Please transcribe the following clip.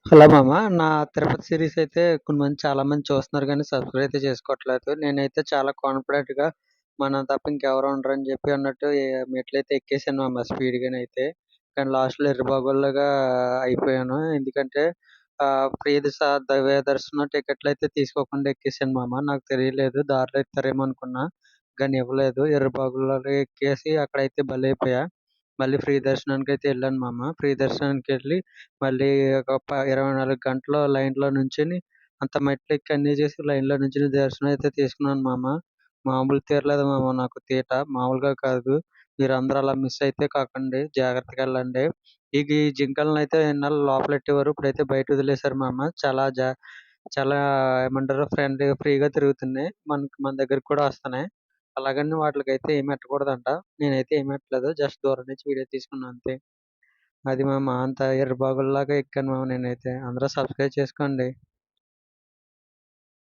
Hello మామ. నా Tirupati series అయితే చాలా మంది చూస్తున్నారు కానీ సబ్స్క్రైబ్ అయితే చేసుకోవట్లేదు. నేనైతే చాలా కాన్ఫిడెంట్‌గా మనం తప్ప ఇంకెవరు ఉండరని చెప్పి అన్నట్టు మెట్లయితే ఎక్కేసాను మామ స్పీడ్‌గానైతే. కానీ లాస్ట్‌లో ఎర్రిబాగోల్లాగా అయిపోయాను. ఎందుకంటే దైవ దర్శనం టికెట్లయితే తీసుకోకుండా ఎక్కేసాను మామ. నాకు తెలియలేదు. దారిలో ఇస్తారేమో అనుకున్నా. కానీ ఇవ్వలేదు. ఎర్రిబాగుల్లాగా ఎక్కేసి అక్కడైతే బలైపోయా. మళ్ళీ ఫ్రీ దర్శనానికైతే వెళ్ళాను మామ. ఫ్రీ దర్శనానికెళ్ళి మళ్ళీ ఒక 24 గంటలు లైన్‌లో నుంచొని అంత మెట్లెక్కి అన్నీ చేసి లైన్‌లో నుంచొని దర్శనం అయితే తీసుకున్నాను మామ. మామూలు తీరలేదు మామ నాకు తీట. మామూలుగా కాదు. మీరందరూ అలా మిస్ అయితే కాకండి. జాగ్రత్తగెళ్ళండి. ఈ జింకలనైతే ఇన్నాళ్ళు లోపలెట్టేవారు. ఇప్పుడైతే బయట వదిలేసారు మామ. చాలా ఏమంటారు ఫ్రీగా తిరుగుతున్నాయి. మన దగ్గరికి కూడా వస్తున్నాయి. అలాగని వాటిలకైతే ఏమి ఎట్టకూడదంట. నేనైతే ఏమి ఎట్టలేదు. జస్ట్ దూరం నుంచి వీడియో తీసుకున్నా అంతే. అది మామ అంత ఎర్రిబాగుల్లాగా ఎక్కాను మామ నేనైతే. అందరూ సబ్స్క్రైబ్ చేసుకోండి.